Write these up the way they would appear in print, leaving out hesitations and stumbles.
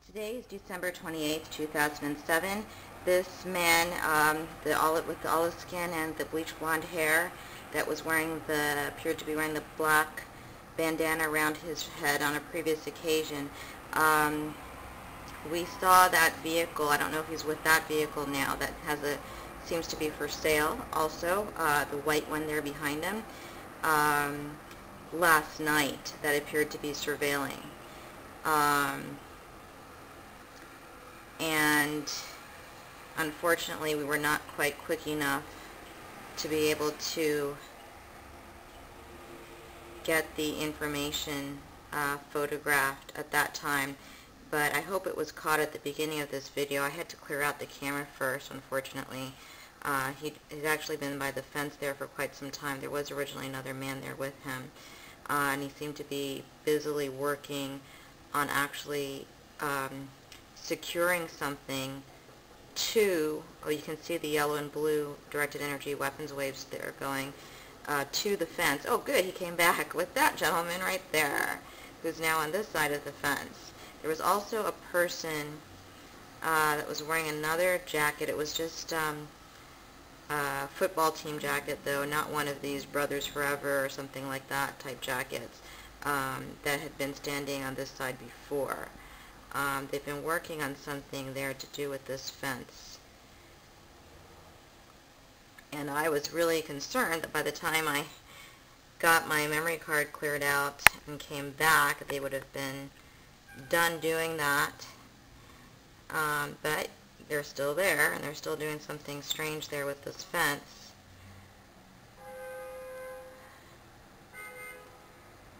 Today is December 28th, 2007. This man, with the olive skin and the bleach blonde hair, that was appeared to be wearing the black bandana around his head on a previous occasion. We saw that vehicle. I don't know if he's with that vehicle now. That seems to be for sale. Also, the white one there behind him. Last night, that appeared to be surveilling. And unfortunately we were not quite quick enough to be able to get the information photographed at that time, but I hope it was caught at the beginning of this video. I had to clear out the camera first, unfortunately. He'd actually been by the fence there for quite some time. There was originally another man there with him, and he seemed to be busily working on actually securing something to, you can see the yellow and blue directed energy weapons waves there going to the fence. Oh good, he came back with that gentleman right there, who's now on this side of the fence. There was also a person that was wearing another jacket. It was just a football team jacket though, not one of these Brothers Forever or something like that type jackets that had been standing on this side before. They've been working on something there to do with this fence. And I was really concerned that by the time I got my memory card cleared out and came back, they would have been done doing that. But they're still there, and they're still doing something strange there with this fence.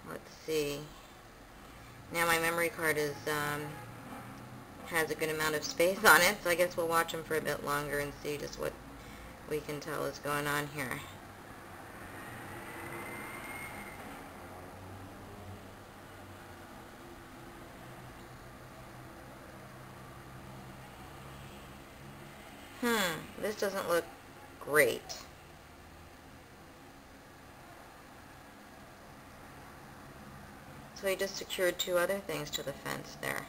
Let's see. Now my memory card has a good amount of space on it, so I guess we'll watch them for a bit longer and see just what we can tell is going on here. This doesn't look great. So he just secured two other things to the fence there.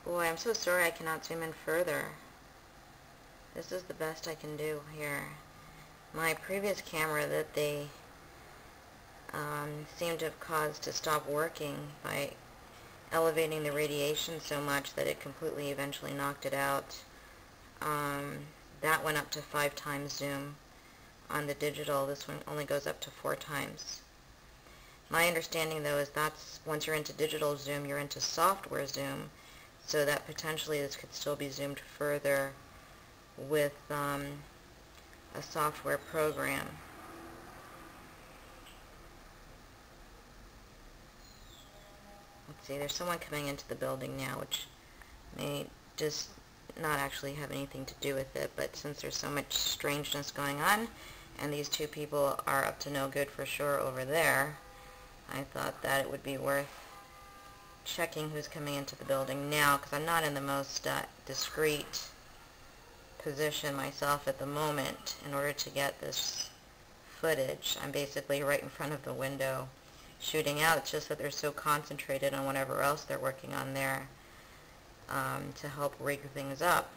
Boy, I'm so sorry I cannot zoom in further. This is the best I can do here. My previous camera that they seemed to have caused to stop working by elevating the radiation so much that it completely eventually knocked it out. That went up to 5 times zoom on the digital. This one only goes up to 4 times. My understanding though is that's once you're into digital zoom, you're into software zoom, so that potentially this could still be zoomed further with a software program. Let's see, there's someone coming into the building now, which may just not actually have anything to do with it, but since there's so much strangeness going on, and these two people are up to no good for sure over there, I thought that it would be worth checking who's coming into the building now, because I'm not in the most discreet position myself at the moment in order to get this footage. I'm basically right in front of the window shooting out. It's just that they're so concentrated on whatever else they're working on there to help rig things up.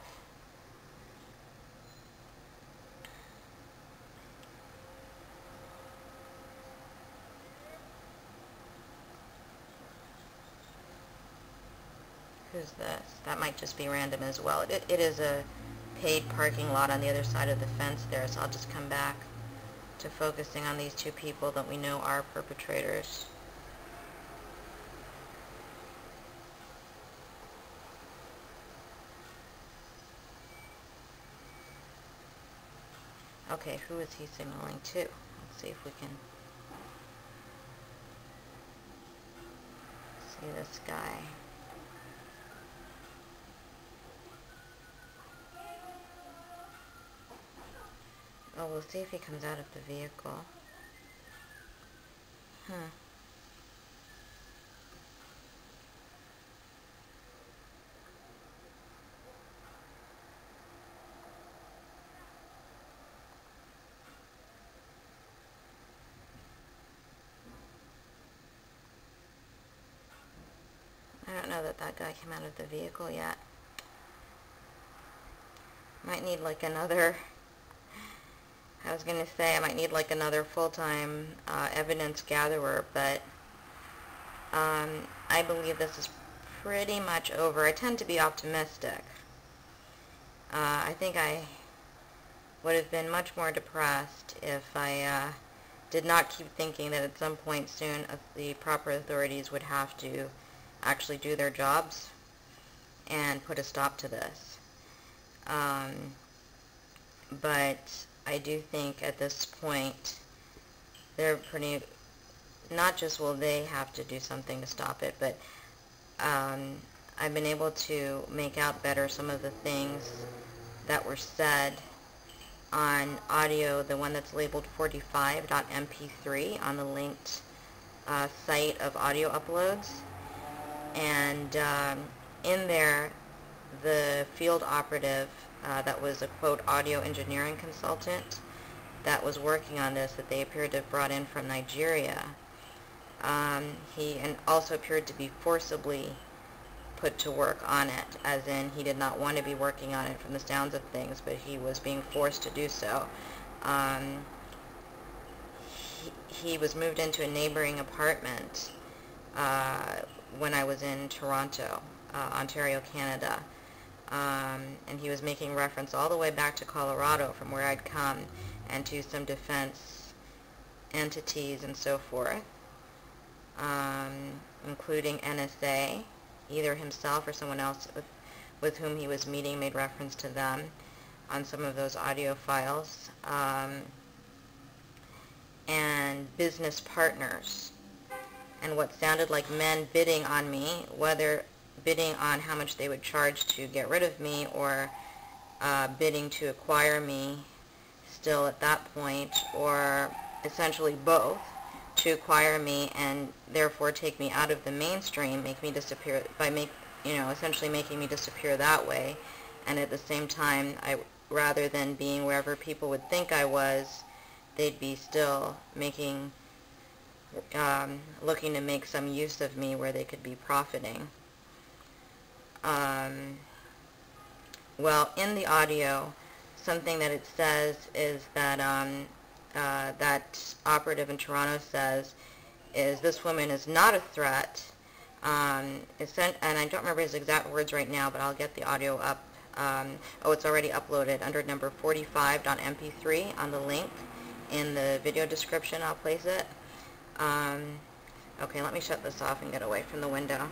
Who's this? That might just be random as well. It is a paid parking lot on the other side of the fence there, so I'll just come back to focusing on these two people that we know are perpetrators. Okay, who is he signaling to? Let's see if we can see this guy. Oh, we'll see if he comes out of the vehicle. know that that guy came out of the vehicle yet. Might need like another, I was going to say I might need like another full-time evidence gatherer, but I believe this is pretty much over. I tend to be optimistic. I think I would have been much more depressed if I did not keep thinking that at some point soon the proper authorities would have to actually do their jobs and put a stop to this. But I do think at this point they're pretty, not just will they have to do something to stop it, but I've been able to make out better some of the things that were said on audio, the one that's labeled 45.mp3 on the linked site of audio uploads. And in there, the field operative that was a, quote, audio engineering consultant that was working on this, that they appeared to have brought in from Nigeria, he also appeared to be forcibly put to work on it, as in he did not want to be working on it from the sounds of things, but he was being forced to do so. He was moved into a neighboring apartment when I was in Toronto, Ontario, Canada, and he was making reference all the way back to Colorado from where I'd come, and to some defense entities and so forth, including NSA. Either himself or someone else with whom he was meeting made reference to them on some of those audio files, and business partners, and what sounded like men bidding on me, whether bidding on how much they would charge to get rid of me, or bidding to acquire me still at that point, or essentially both, to acquire me and therefore take me out of the mainstream, make me disappear by essentially making me disappear that way, and at the same time, rather than being wherever people would think I was, they'd be still making, looking to make some use of me where they could be profiting. Well, in the audio, something that it says is that that operative in Toronto says is this woman is not a threat, and I don't remember his exact words right now, but I'll get the audio up. Oh, it's already uploaded under number 45.mp3 on the link in the video description. I'll place it. Okay, let me shut this off and get away from the window.